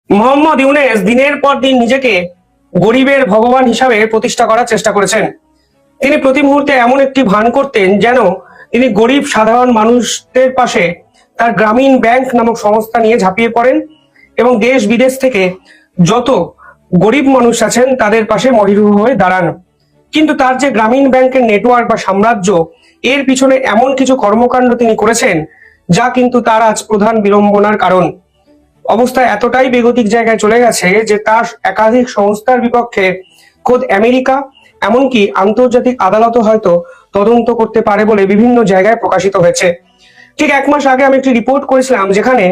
মোহাম্মদ ইউনূস দিনের পর দিন নিজেকে গরিবের ভগবান হিসাবে প্রতিষ্ঠা করার চেষ্টা করেছেন। তিনি প্রতি মুহূর্তে এমন একটি ভান করতেন যেন তিনি গরিব সাধারণ মানুষদের পাশে তার গ্রামীণ ব্যাংক নামক সংস্থা নিয়ে ঝাঁপিয়ে পড়েন এবং দেশ বিদেশ থেকে যত গরিব মানুষ আছেন তাদের পাশে মরিরু হয়ে দাঁড়ান। কিন্তু তার যে গ্রামীণ ব্যাংকের নেটওয়ার্ক বা সাম্রাজ্য, এর পিছনে এমন কিছু কর্মকাণ্ড তিনি করেছেন যা কিন্তু তার আজ প্রধান বিড়ম্বনার কারণ। অবস্থা এতটাই বেগতিক জায়গায় চলে গেছে যে তার একাধিক সংস্থার বিপক্ষে খোদ আমেরিকা, এমনকি আন্তর্জাতিক আদালতও হয়তো তদন্ত করতে পারে বলে বিভিন্ন জায়গায় প্রকাশিত হয়েছে। ঠিক 1 মাস আগে আমি একটি রিপোর্ট করেছিলাম যেখানে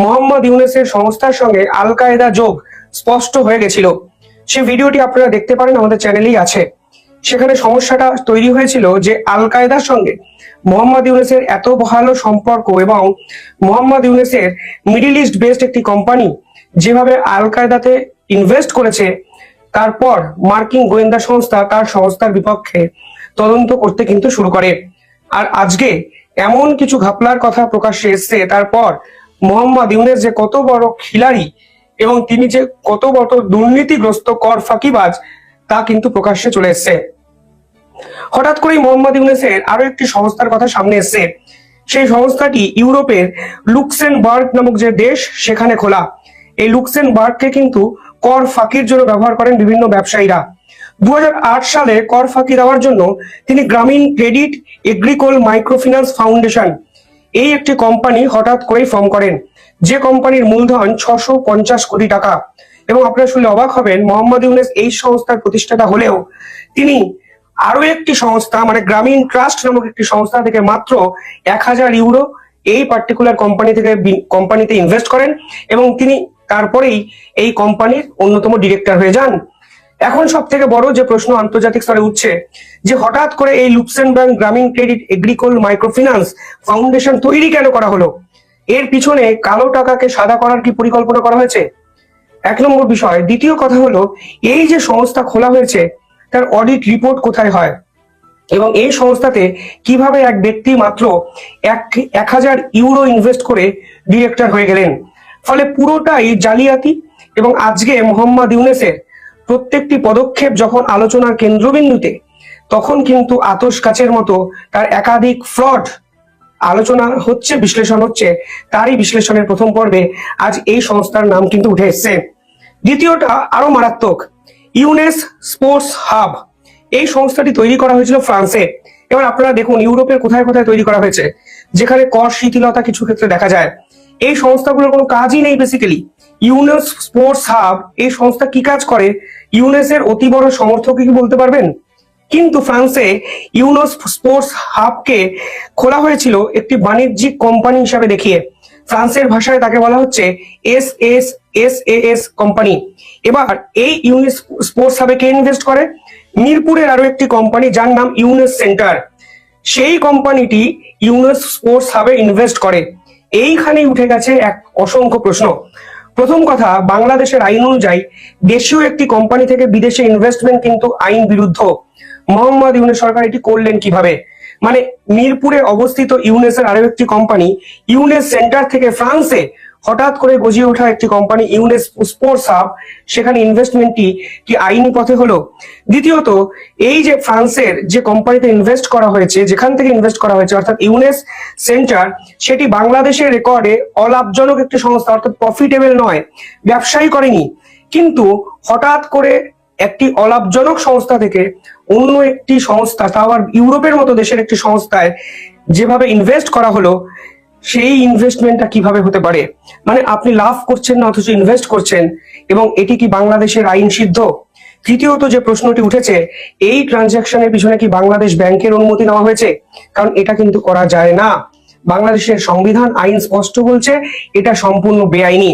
মোহাম্মদ ইউনূসের সংস্থার সঙ্গে আল কায়েদা যোগ স্পষ্ট হয়ে গেছিল। সেই ভিডিওটি আপনারা দেখতে পারেন, আমাদের চ্যানেলেই আছে। সেখানে সমস্যাটা তৈরি হয়েছিল যে আল কায়েদার সঙ্গে মোহাম্মদ ইউনূসের এত ভালো সম্পর্ক এবং মোহাম্মদ ইউনূসের মিডল ইস্ট বেসড একটি কোম্পানি যেভাবে আল কায়েদাতে ইনভেস্ট করেছে, তারপর মার্কিন গোয়েন্দা সংস্থা তার সংস্থার বিপক্ষে তদন্ত করতে কিন্তু শুরু করে। আর আজকে এমন কিছু ঘাপলার কথা প্রকাশ্যে এসছে, তারপর মোহাম্মদ ইউনূস যে কত বড় খিলাড়ি এবং তিনি যে কত বড় দুর্নীতিগ্রস্ত কর ফাঁকিবাজ তা কিন্তু প্রকাশ্যে চলে এসছে। হঠাৎ করেই মোহাম্মদ ইউনূসের আরো একটি সংস্থার কথা সামনে এসছে। সেই সংস্থাটি ইউরোপের লুক্সেমবার্গ নামক যে দেশ সেখানে খোলা। এই লুক্সেমবার্গকে কিন্তু কর ফাঁকির জন্য ব্যবহার করেন বিভিন্ন ব্যবসায়ীরা। 2008 সালে কর ফাঁকি দেওয়ার জন্য তিনি গ্রামীণ ক্রেডিট এগ্রিকোল মাইক্রোফিন্যান্স ফাউন্ডেশন এই একটি কোম্পানি হঠাৎ করেই ফর্ম করেন, যে কোম্পানির মূলধন 650 কোটি টাকা। এবং আপনারা শুনলে অবাক হবেন, মোহাম্মদ ইউনূস এই সংস্থার প্রতিষ্ঠাতা হলেও তিনি আরো একটি সংস্থা মানে গ্রামীণ ট্রাস্ট নামক একটি সংস্থা থেকে মাত্র 1000 ইউরো এই পার্টিকুলার কোম্পানিতে ইনভেস্ট করেন এবং তিনি তারপরেই এই কোম্পানির অন্যতম ডিরেক্টর হয়ে যান। এখন সব থেকে বড় যে প্রশ্ন আন্তর্জাতিক স্তরে উঠছে যে হঠাৎ করে এই লুক্সেমবার্গ গ্রামীণ ক্রেডিট এগ্রিকোল মাইক্রোফিন্যান্স ফাউন্ডেশন তৈরি কেন করা হলো? এর পিছনে কালো টাকাকে সাদা করার কি পরিকল্পনা করা হয়েছে? 1 নম্বর বিষয়। দ্বিতীয় কথা হলো, এই যে সংস্থা খোলা হয়েছে তার অডিট রিপোর্ট কোথায় হয় এবং এই সংস্থাতে কিভাবে এক ব্যক্তি মাত্র 1000 ইউরো ইনভেস্ট করে ডিরেক্টর হয়ে গেলেন? ফলে পুরোটাই জালিয়াতি। এবং আজকে মোহাম্মদ ইউনূসের প্রত্যেকটি পদক্ষেপ যখন আলোচনার কেন্দ্রবিন্দুতে, তখন কিন্তু আতশ কাচের মতো তার একাধিক ফ্রড আলোচনা হচ্ছে, বিশ্লেষণ হচ্ছে। তারই বিশ্লেষণের প্রথম পর্বে আজ এই সংস্থার নাম কিন্তু উঠে এসছে। দ্বিতীয়টা আরো মারাত্মক, ইউনূস স্পোর্টস হাব। এই সংস্থাটি তৈরি করা হয়েছিল ফ্রান্সে। এবার আপনারা দেখুন ইউরোপের কোথায় কোথায় তৈরি করা হয়েছে যেখানে কর শিথিলতা কিছু ক্ষেত্রে দেখা যায়। এই সংস্থাগুলোর কোনো কাজই নেই বেসিক্যালি। ইউনূস স্পোর্টস হাব এই সংস্থা কি কাজ করে? ইউনূসের অতি বড় সমর্থক কি বলতে পারবেন? কিন্তু ফ্রান্সে ইউনূস স্পোর্টস হাবকে খোলা হয়েছিল একটি বাণিজ্যিক কোম্পানি হিসাবে দেখিয়ে। ফ্রান্সের ভাষায় তাকে বলা হচ্ছে SAS কোম্পানি। এবার এই ইউনূস স্পোর্টস হাবে কে ইনভেস্ট করে? মিরপুরের আরো একটি কোম্পানি যার নাম ইউনূস সেন্টার। সেই কোম্পানিটি ইউনূস স্পোর্টস হাবে ইনভেস্ট করে। এইখানেই উঠে গেছে এক অসংখ্য প্রশ্ন। প্রথম কথা, বাংলাদেশের আইন অনুযায়ী দেশীয় একটি কোম্পানি থেকে বিদেশে ইনভেস্টমেন্ট কিন্তু আইন বিরুদ্ধ। মোহাম্মদ ইউনূস সরকার এটি করলেন কিভাবে? মানে মিরপুরে অবস্থিত ইউনূসের আরো একটি কোম্পানি ইউনূস সেন্টার থেকে ফ্রান্সে হঠাৎ করে গজিয়ে ওঠা একটি কোম্পানি ইউনূস স্পোর্টস হাব, সেখানে ইনভেস্টমেন্টটি কি আইনি পথে হলো? দ্বিতীয়ত, এই যে ফ্রান্সের যে কোম্পানিতে ইনভেস্ট করা হয়েছে, যেখান থেকে ইনভেস্ট করা হয়েছে অর্থাৎ ইউনূস সেন্টার, সেটি বাংলাদেশের রেকর্ডে অলাভজনক একটি সংস্থা, অর্থাৎ প্রফিটেবল নয়, ব্যবসায়ী করেনি। কিন্তু হঠাৎ করে একটি অলাভজনক সংস্থা থেকে অন্য একটি সংস্থা, তাও আবার ইউরোপের মতো দেশের একটি সংস্থায় যেভাবে ইনভেস্ট করা হলো, সেই ইনভেস্টমেন্টটা কিভাবে হতে পারে? মানে আপনি লাভ করছেন না অথচ ইনভেস্ট করছেন, এবং এটি কি বাংলাদেশের আইন সিদ্ধ? তৃতীয়ত যে প্রশ্নটি উঠেছে, এই ট্রানজাকশনের পিছনে কি বাংলাদেশ ব্যাংকের অনুমতি নেওয়া হয়েছে? কারণ এটা কিন্তু করা যায় না। বাংলাদেশের সংবিধান আইন স্পষ্ট বলছে এটা সম্পূর্ণ বেআইনি।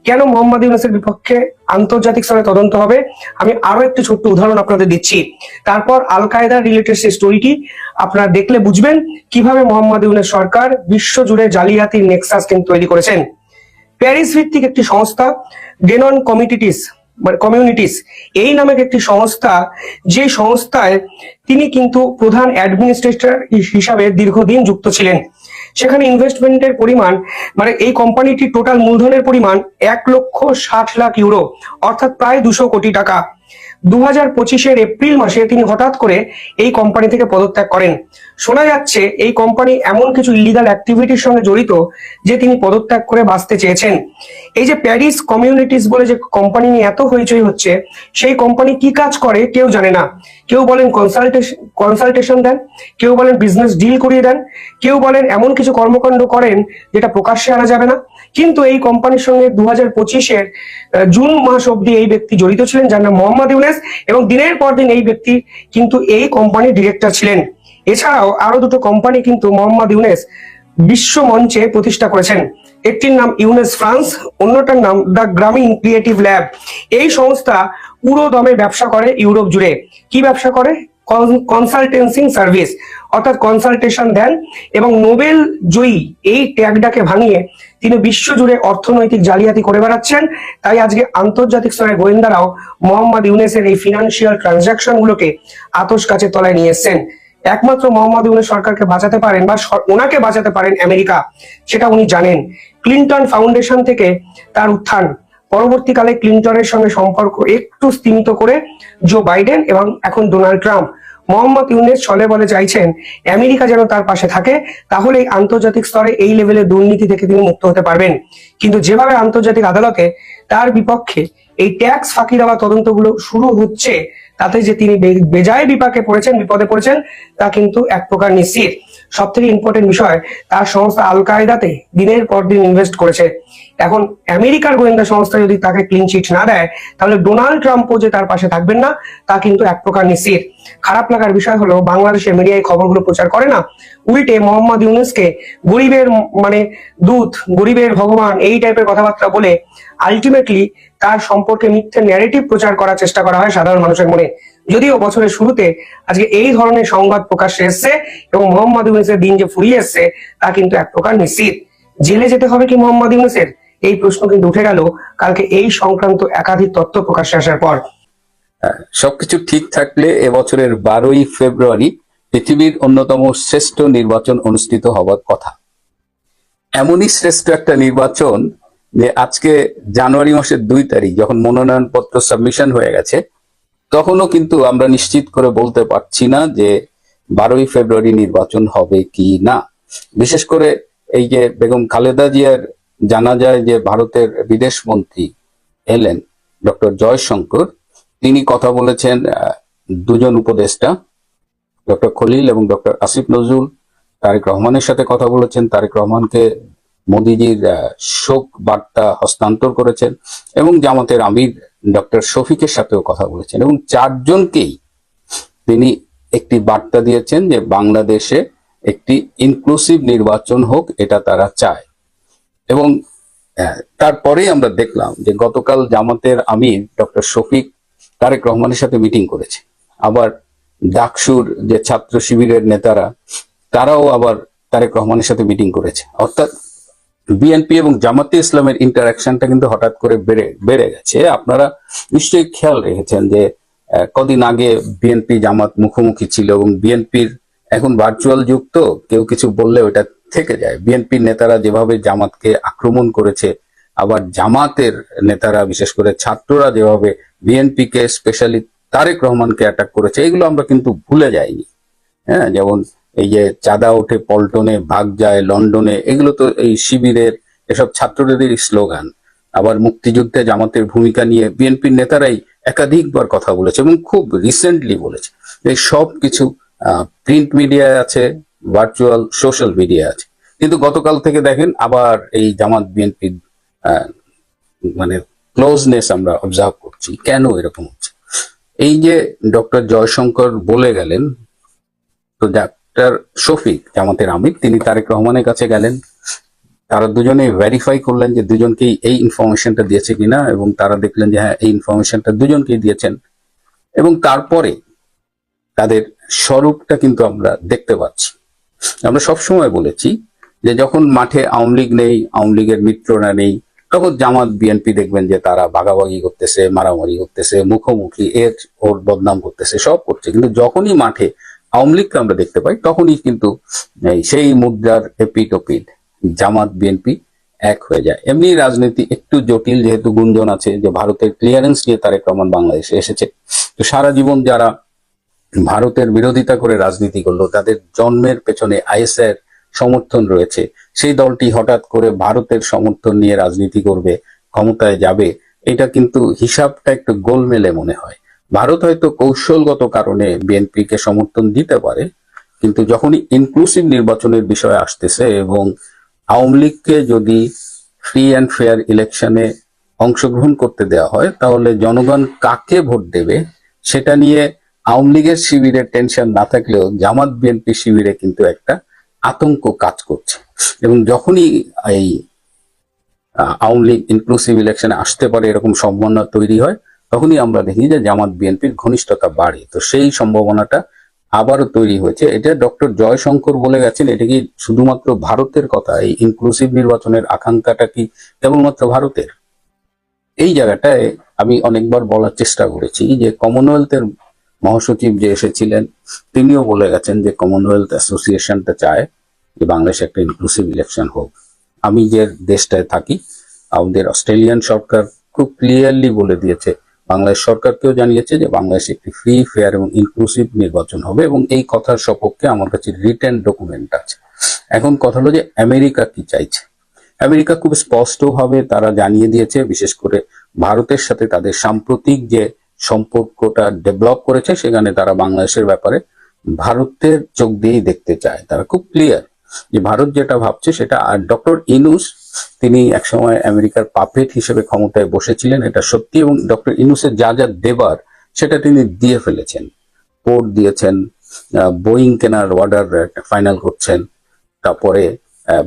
কেন মোহাম্মদ ইউনূসের বিপক্ষে আন্তর্জাতিক স্তরে তদন্ত হবে? আমি আরো একটি ছোট্ট উদাহরণ আপনাদের দিচ্ছি, তারপর আল কায়েদা রিলেটেড সেই স্টোরিটি আপনারা দেখলে বুঝবেন কিভাবে মোহাম্মদ ইউনূস সরকার বিশ্বজুড়ে জালিয়াতির নেক্সাস কিন্তু তৈরি করেছেন। প্যারিস ভিত্তিক একটি সংস্থা ডেনন কমিউনিটিস এই নামে একটি সংস্থা, যে সংস্থায় তিনি কিন্তু প্রধান অ্যাডমিনিস্ট্রেটর হিসাবে দীর্ঘদিন যুক্ত ছিলেন। সেখানে ইনভেস্টমেন্টের পরিমাণ মানে এই কোম্পানিটির টোটাল মূলধনের পরিমাণ 1,60,00,000 ইউরো, অর্থাৎ প্রায় 200 কোটি টাকা। 2025-এর এপ্রিল মাসে তিনি হঠাৎ করে এই কোম্পানি থেকে পদত্যাগ করেন। শোনা যাচ্ছে এই কোম্পানি এমন কিছু ইলিগাল অ্যাক্টিভিটির সঙ্গে জড়িত যে তিনি পদত্যাগ করে বাঁচতে চেয়েছেন। এই যে প্যারিস কমিউনিটিস বলে যে কোম্পানি নিয়ে এত হইচই হচ্ছে, সেই কোম্পানি কি কাজ করে কেউ জানে না। কেউ বলেন কনসালটেশন দেন, কেউ বলেন বিজনেস ডিল করিয়ে দেন, কেউ বলেন এমন কিছু কর্মকাণ্ড করেন যেটা প্রকাশ্যে আনা যাবে না। কিন্তু এই কোম্পানির সঙ্গে 2025-এর জুন মাস অব্দি এই ব্যক্তি জড়িত ছিলেন, যার নাম মোহাম্মদ ইউনেস, এবং দিনের পর দিন এই ব্যক্তি কিন্তু এই কোম্পানির ডিরেক্টর ছিলেন। এছাড়াও আরো দুটো কোম্পানি কিন্তু মোহাম্মদ ইউনেস বিশ্ব মঞ্চে প্রতিষ্ঠা করেছেন। একটির নাম ইউনেস ফ্রান্স, অন্যটার নাম দ্য গ্রামীণ ক্রিয়েটিভ ল্যাব। এই সংস্থা পুরো দমে ব্যবসা করে ইউরোপ জুড়ে। কি ব্যবসা করে? কনসালটেন্সিং সার্ভিস, অর্থাৎ কনসালটেশন দেন। এবং নোবেল জয়ী এই ট্যাগটাকে ভাঙিয়ে তিনি বিশ্বজুড়ে অর্থনৈতিক জালিয়াতি করে বেড়াচ্ছেন। তাই আজকে আন্তর্জাতিক স্তরে গোয়েন্দারাও মোহাম্মদ ইউনেসের এই ফিনান্সিয়াল ট্রানজাকশন গুলোকে আতশ কাচের তলায় নিয়ে এসছেন। একমাত্র মোহাম্মদ ইউনেস সরকারকে বাঁচাতে পারেন বা ওনাকে বাঁচাতে পারেন আমেরিকা, সেটা উনি জানেন। ক্লিন্টন ফাউন্ডেশন থেকে তার উত্থান, পরবর্তীকালে ক্লিন্টনের সঙ্গে সম্পর্ক একটু স্তীমিত করে জো বাইডেন এবং এখন ডোনাল্ড ট্রাম্প। মোহাম্মদ ইউনেস ছলে বলে চাইছেন আমেরিকা যেন তার পাশে থাকে, তাহলে আন্তর্জাতিক স্তরে এই লেভেলের দুর্নীতি থেকে তিনি মুক্ত হতে পারবেন। কিন্তু যেভাবে আন্তর্জাতিক আদালতে তার বিপক্ষে এই ট্যাক্স ফাঁকি দেওয়া তদন্তগুলো শুরু হচ্ছে, তাতে যে তিনি বেজায় বিপদে পড়েছেন তা কিন্তু এক প্রকার নিশ্চিত। সব থেকে ইম্পর্টেন্ট বিষয়, তার সংস্থা আল কায়দাতে দিনের পর দিন ইনভেস্ট করেছে। এখন আমেরিকার গোয়েন্দা সংস্থা যদি তাকে ক্লিন চিট না দেয়, তাহলে ডোনাল্ড ট্রাম্পও যে তার পাশে থাকবেন না তা কিন্তু এক প্রকার নিশ্চিত। খারাপ লাগার বিষয় হলো বাংলাদেশের মিডিয়ায় খবরগুলো প্রচার করে না, উল্টে মোহাম্মদ ইউনুসকে গরিবের মানে দূত, গরিবের ভগবান এই টাইপের কথাবার্তা বলে আলটিমেটলি তার সম্পর্কে মিথ্যে ন্যারেটিভ প্রচার করার চেষ্টা করা হয় সাধারণ মানুষের মনে। যদিও বছরের শুরুতে আজকে এই ধরনের সংবাদ প্রকাশ্যে এসছে এবং মোহাম্মদ ইউনুসের দিন যে ফুরিয়ে এসছে তা কিন্তু এক প্রকার নিশ্চিত। জেলে যেতে হবে কি মোহাম্মদ ইউনুসের? এই প্রশ্ন কিন্তু উঠে গেল কালকে এই সংক্রান্ত একাধিক তথ্য প্রকাশ্যে আসার পর। সবকিছু ঠিক থাকলে এবছরের 12ই ফেব্রুয়ারি পৃথিবীর অন্যতম শ্রেষ্ঠ নির্বাচন অনুষ্ঠিত হবার কথা। এমনই শ্রেষ্ঠ একটা নির্বাচন যে আজকে জানুয়ারি মাসের 2 তারিখ যখন মনোনয়নপত্র সাবমিশন হয়ে গেছে, তখনও কিন্তু আমরা নিশ্চিত করে বলতে পারছি না যে 12ই ফেব্রুয়ারি নির্বাচন হবে কি না। বিশেষ করে এই যে বেগম খালেদা জিয়ার জানা যায় যে ভারতের বিদেশ মন্ত্রী এলেন ডক্টর জয়শঙ্কর, তিনি কথা বলেছেন দুজন উপদেষ্টা ডক্টর খলিল এবং ডক্টর আসিফ নজরুল তারেক রহমানের সাথে কথা বলেছেন। তারেক রহমানকে মোদিজির শোক বার্তা হস্তান্তর করেছেন এবং জামাতের আমির ডক্টর শফিকের সাথেও কথা বলেছেন এবং 4 জনকেই তিনি একটি বার্তা দিয়েছেন যে বাংলাদেশে একটি ইনক্লুসিভ নির্বাচন হোক, এটা তারা চায়। এবং তারপরেই আমরা দেখলাম যে গতকাল জামাতের আমির ডক্টর শফিক তারেক রহমানের সাথে মিটিং করেছে। আবার ডাকসুর যে ছাত্র শিবিরের নেতারা তারাও আবার তারেক রহমানের সাথে মিটিং করেছে। অর্থাৎ বিএনপি এবং জামাতে ইসলামের ইন্টারাকশনটা কিন্তু হঠাৎ করে বেড়ে গেছে। আপনারা নিশ্চয়ই খেয়াল রেখেছেন যে কদিন আগে বিএনপি জামাত মুখোমুখি ছিল এবং বিএনপির এখন ভার্চুয়াল যুগ, তো কেউ কিছু বললে ওটা থেকে যায়। বিএনপির নেতারা যেভাবে জামাতকে আক্রমণ করেছে, আবার জামাতের নেতারা বিশেষ করে ছাত্ররা যেভাবে বিএনপিকে স্পেশালি তারেক রহমানকে অ্যাটাক করেছে, এগুলো আমরা কিন্তু ভুলে যাইনি। হ্যাঁ, যেমন এই যে চাঁদা ওঠে পল্টনে, ভাগ যায় লন্ডনে, এগুলো তো এই শিবিরের এসব ছাত্রদের স্লোগান। আবার মুক্তিযুদ্ধে জামাতের ভূমিকা নিয়ে বিএনপির নেতারাই একাধিকবার কথা বলেছে এবং খুব রিসেন্টলি বলেছে। এই সব কিছু প্রিন্ট মিডিয়ায় আছে, ভার্চুয়াল সোশ্যাল মিডিয়া আছে। কিন্তু গতকাল থেকে দেখেন আবার এই জামাত বিএনপির মানে ক্লোজনেস আমরা অবজার্ভ করছি। কেন এরকম হচ্ছে? এই যে ডক্টর জয়শঙ্কর বলে গেলেন, তো ডাক্তার শফিক জামাতের আমির তিনি তারেক রহমানের কাছে গেলেন, তারা দুজনে ভেরিফাই করলেন যে দুজনকেই এই ইনফরমেশনটা দিয়েছে কিনা, এবং তারা দেখলেন যে হ্যাঁ এই ইনফরমেশনটা দুজনকেই দিয়েছেন। এবং তারপরে তাদের স্বরূপটা কিন্তু আমরা দেখতে পাচ্ছি। আমরা সবসময় বলেছি যে যখন মাঠে আওয়ামী লীগ নেই, আওয়ামী লীগের মিত্ররা নেই, তখন জামাত বিএনপি দেখবেন যে তারা ভাগাভাগি করতেছে, মারামারি করতেছে, মুখোমুখি ওর বদনাম করতেছে, সব করছে। কিন্তু যখনই মাঠে আওয়ামী লীগকে আমরা দেখতে পাই, তখনই কিন্তু সেই মুদ্রার এপিট ওপিট জামাত বিএনপি এক হয়ে যায়। এমনি রাজনীতি একটু জটিল, যেহেতু গুঞ্জন আছে যে ভারতের ক্লিয়ারেন্স নিয়ে তারেক রহমান বাংলাদেশে এসেছে। তো সারা জীবন যারা ভারতের বিরোধিতা করে রাজনীতি করলো, তাদের জন্মের পেছনে আইএসআই সমর্থন রয়েছে, সেই দলটি হঠাৎ করে ভারতের সমর্থন নিয়ে রাজনীতি করবে, ক্ষমতায় যাবে, এটা কিন্তু হিসাবটা একটু গোলমেলে মনে হয়। ভারত হয়তো কৌশলগত কারণে বিএনপি কে সমর্থন দিতে পারে, কিন্তু যখনই ইনক্লুসিভ নির্বাচনের বিষয় আসতেছে এবং আওয়ামী লীগকে যদি ফ্রি অ্যান্ড ফেয়ার ইলেকশনে অংশগ্রহণ করতে দেওয়া হয়, তাহলে জনগণ কাকে ভোট দেবে সেটা নিয়ে আওয়ামী লীগের শিবিরে টেনশন না থাকলেও জামাত বিএনপি শিবিরে কিন্তু একটা আতঙ্ক কাজ করছে। এবং যখনই এই আওয়ামী লীগ ইনক্লুসিভ ইলেকশনে আসতে পারে এরকম সম্ভাবনা তৈরি হয়, তখনই আমরা দেখি যে জামাত বিএনপির ঘনিষ্ঠতা বাড়ে। তো সেই সম্ভাবনাটা আবারও তৈরি হয়েছে। এটা ডক্টর জয়শঙ্কর বলে গেছেন, এটা কি শুধুমাত্র ভারতের কথা? এই ইনক্লুসিভ নির্বাচনের আকাঙ্ক্ষাটা কি কেবলমাত্র ভারতের? এই জায়গাটায় আমি অনেকবার বলার চেষ্টা করেছি যে কমনওয়েলথের মহাসচিব যে এসেছিলেন তিনিও বলে গেছেন যে কমনওয়েলথ অ্যাসোসিয়েশনটা চায় যে বাংলাদেশে একটা ইনক্লুসিভ ইলেকশন হোক। আমি যে দেশটায় থাকি, আমাদের অস্ট্রেলিয়ান সরকার খুব ক্লিয়ারলি বলে দিয়েছে, বাংলাদেশ সরকারকেও জানিয়েছে যে বাংলাদেশে একটি ফ্রি, ফেয়ার এবং ইনক্লুসিভ নির্বাচন হবে, এবং এই কথার সপক্ষে আমার কাছে রিটেন ডকুমেন্ট আছে। এখন কথা হলো যে আমেরিকা কি চাইছে। আমেরিকা খুব স্পষ্টভাবে তারা জানিয়ে দিয়েছে, বিশেষ করে ভারতের সাথে তাদের সাম্প্রতিক যে সম্পর্কটা ডেভেলপ করেছে, সেখানে তারা বাংলাদেশের ব্যাপারে ভারতের চোখ দিয়েই দেখতে চায়। তারা খুব ক্লিয়ার যে ভারত যেটা ভাবছে সেটা। আর ডক্টর ইনুস, তিনি একসময় আমেরিকার পাপেট হিসেবে ক্ষমতায় বসেছিলেন, এটা সত্যি, এবং ডক্টর ইনুসের যা যা দেবার সেটা তিনি দিয়ে ফেলেছেন। পোর্ট দিয়েছেন, বোয়িং কেনার অর্ডার ফাইনাল করছেন, তারপরে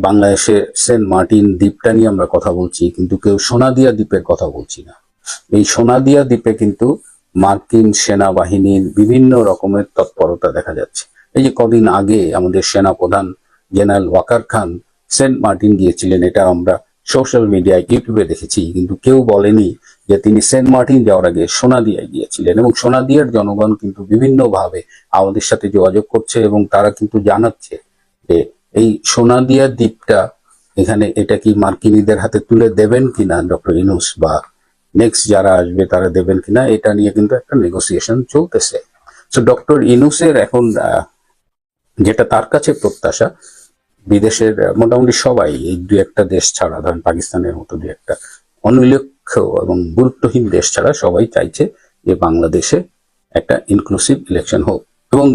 বাংলাদেশে সেন্ট মার্টিন দ্বীপটা নিয়ে আমরা কথা বলছি, কিন্তু কেউ সোনাদিয়া দ্বীপের কথা বলছি না। এই সোনাদিয়া দ্বীপে কিন্তু মার্কিন সেনাবাহিনীর বিভিন্ন রকমের তৎপরতা দেখা যাচ্ছে। এই যে কদিন আগে আমাদের সেনাপ্রধান জেনারেল ওয়াকার খান সেন্ট মার্টিন গিয়েছিলেন, এটা আমরা সোশ্যাল মিডিয়ায় ইউটিউবে দেখেছি, কিন্তু কেউ বলেনি যে তিনি সেন্ট মার্টিন যাওয়ার আগে সোনাদিয়ায় গিয়েছিলেন। এবং সোনাদিয়ার জনগণ কিন্তু বিভিন্নভাবে আমাদের সাথে যোগাযোগ করছে এবং তারা কিন্তু জানাচ্ছে যে এই সোনাদিয়া দ্বীপটা এখানে, এটা কি মার্কিনীদের হাতে তুলে দেবেন কিনা ডক্টর ইনুস, বা নেক্সট যারা আসবে তারা দেবেন কিনা, এটা নিয়ে কিন্তু একটা নেগোসিয়েশন চলতেছে। তো ডক্টর ইনুসের এখন যেটা তার কাছে প্রত্যাশা, বিদেশের মোটামুটি সবাই, এই দুই একটা দেশ ছাড়া, ধরেন পাকিস্তানের মতো দুই একটা অনুল্লেখ্য এবং গুরুত্বহীন দেশ ছাড়া সবাই চাইছে যে বাংলাদেশে একটা ইনক্লুসিভ ইলেকশন হোক। এবং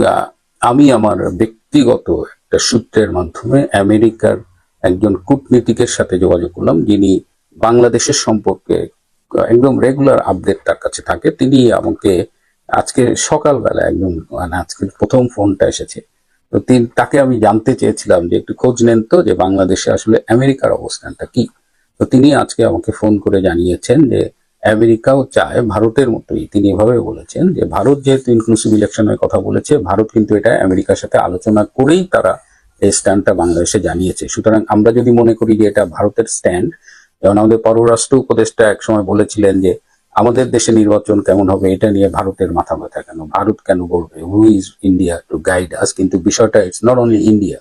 আমি আমার ব্যক্তিগত একটা সূত্রের মাধ্যমে আমেরিকার একজন কূটনীতিকের সাথে যোগাযোগ করলাম, যিনি বাংলাদেশের সম্পর্কে একদম রেগুলার আপডেট তার কাছে থাকে। তিনি আমাকে আজকে সকালবেলা একদম, মানে আজকে প্রথম ফোনটা এসেছে, তো তাকে আমি জানতে চেয়েছিলাম যে একটু খোঁজ নেন তো যে বাংলাদেশে আসলে আমেরিকার অবস্থানটা কি। তো তিনি আজকে আমাকে ফোন করে জানিয়েছেন যে আমেরিকাও চায় ভারতের মতোই। তিনি এভাবে বলেছেন যে ভারত যেহেতু ইনক্লুসিভ ইলেকশনের কথা বলেছে, ভারত কিন্তু এটা আমেরিকার সাথে আলোচনা করেই তারা এই স্ট্যান্ডটা বাংলাদেশে জানিয়েছে। সুতরাং আমরা যদি মনে করি যে এটা ভারতের স্ট্যান্ড, যেমন আমাদের পররাষ্ট্র উপদেষ্টা একসময় বলেছিলেন যে আমাদের দেশে নির্বাচন কেমন হবে এটা নিয়ে ভারতের মাথা ব্যথা কেন, ভারত কেন বলবে, who is India to guide আস। কিন্তু বিষয়টা ইটস নট অনলি ইন্ডিয়া,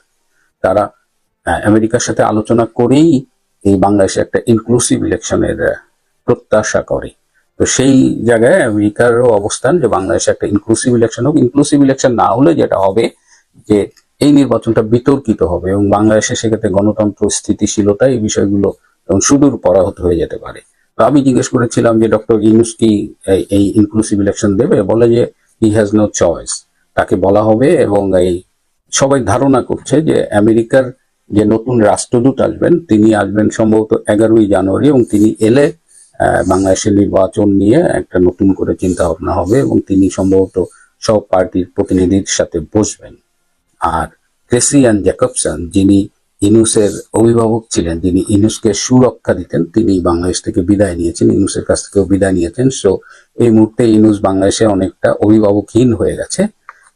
তারা আমেরিকার সাথে আলোচনা করেই এই বাংলাদেশে একটা ইনক্লুসিভ ইলেকশনের প্রত্যাশা করে। তো সেই জায়গায় আমেরিকারও অবস্থান যে বাংলাদেশে একটা ইনক্লুসিভ ইলেকশন হোক। ইনক্লুসিভ ইলেকশন না হলে যেটা হবে যে এই নির্বাচনটা বিতর্কিত হবে এবং বাংলাদেশে সেক্ষেত্রে গণতন্ত্র, স্থিতিশীলতা, এই বিষয়গুলো এবং সুদূর পরাহত হয়ে যেতে পারে। তো আমি জিজ্ঞেস করেছিলাম যে ডক্টর ইউনূস কি এই ইনক্লুসিভ ইলেকশন দেবে? বলে যে হি হ্যাজ নো চয়েস, তাকে বলা হবে। এবং এই সবাই ধারণা করছে যে আমেরিকার যে নতুন রাষ্ট্রদূত আসবেন, তিনি আসবেন সম্ভবত 11ই জানুয়ারি, এবং তিনি এলে বাংলাদেশের নির্বাচন নিয়ে একটা নতুন করে চিন্তা ভাবনা হবে এবং তিনি সম্ভবত সব পার্টির প্রতিনিধির সাথে বসবেন। আর ক্রেসিয়ান জ্যাকবসন, যিনি ইনুসের অভিভাবক ছিলেন, যিনি ইনুসকে সুরক্ষা দিতেন, তিনি বাংলাদেশ থেকে বিদায় নিয়েছেন, ইনুসের কাছ থেকেও বিদায় নিয়েছেন। সো এই মুহূর্তে ইনুস বাংলাদেশে অনেকটা অভিভাবকহীন হয়ে গেছে।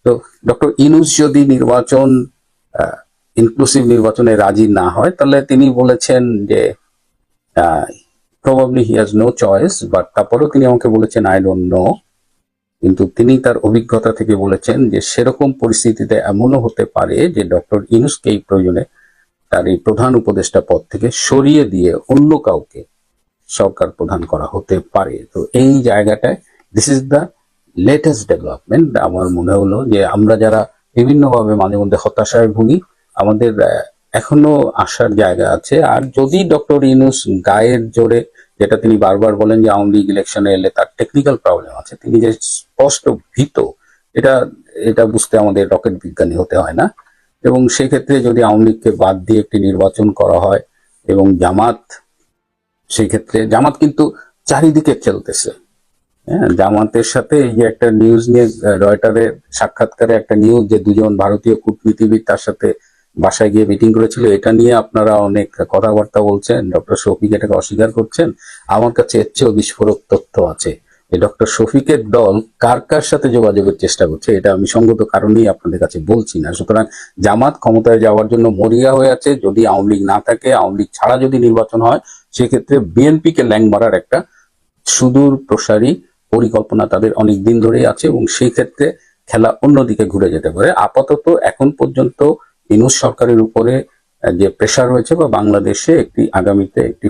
তো ডক্টর ইনুস যদি নির্বাচন ইনক্লুসিভ নির্বাচনে রাজি না হয়, তাহলে তিনি বলেছেন যে probably he has no choice, but তারপরেও তিনি আমাকে বলেছেন আই ডোন্ট নো, কিন্তু তিনি তার অভিজ্ঞতা থেকে বলেছেন যে সেরকম পরিস্থিতিতে এমনও হতে পারে যে ডক্টর ইউনূসকে এই প্রয়োজনে তার এই প্রধান উপদেষ্টা পদ থেকে সরিয়ে দিয়ে অন্য কাউকে সরকার প্রধান করা হতে পারে। তো এই জায়গাটায় this is the latest development. আমার মনে হলো যে আমরা যারা বিভিন্নভাবে মাঝে মধ্যে হতাশায় ভুগি, আমাদের এখনো আসার জায়গা আছে। আর যদি ডক্টর ইউনূস গায়ের জোরে, যেটা তিনি বারবার বলেন যে আওয়ামী লীগ ইলেকশনে এলে তার টেকনিক্যাল প্রবলেম আছে, তিনি যে স্পষ্ট ভীত, এটা এটা বুঝতে আমাদের রকেট বিজ্ঞানী হতে হয় না। এবং সেক্ষেত্রে যদি আওয়ামী লীগকে বাদ দিয়ে একটি নির্বাচন করা হয় এবং জামাত, সেই ক্ষেত্রে জামাত কিন্তু চারিদিকে চলতেছে। হ্যাঁ, জামাতের সাথে এই যে একটা নিউজ নিয়ে রয়টারের সাক্ষাৎকারে একটা নিউজ যে দুজন ভারতীয় কূটনীতিবিদ তার সাথে বাসায় গিয়ে মিটিং করেছিল, এটা নিয়ে আপনারা অনেক কথাবার্তা বলছেন, ডক্টর শফিক এটাকে অস্বীকার করছেন। আমার কাছে এর চেয়েও বিস্ফোরক তথ্য আছে যে ডক্টর শফিকের দল কার কার সাথে যোগাযোগের চেষ্টা করছে, এটা আমি সঙ্গত কারণেই আপনাদের কাছে বলছি না। সুতরাং জামাত ক্ষমতায় যাওয়ার জন্য মরিয়া হয়ে আছে। যদি আওয়ামী লীগ না থাকে, আওয়ামী লীগ ছাড়া যদি নির্বাচন হয়, সেক্ষেত্রে বিএনপিকে ল্যাং মারার একটা সুদূর প্রসারী পরিকল্পনা তাদের অনেক দিন ধরেই আছে এবং সেই ক্ষেত্রে খেলা অন্যদিকে ঘুরে যেতে পারে। আপাতত এখন পর্যন্ত ইউনূস সরকারের উপরে যে প্রেশার রয়েছে বা বাংলাদেশে একটি আগামীতে একটি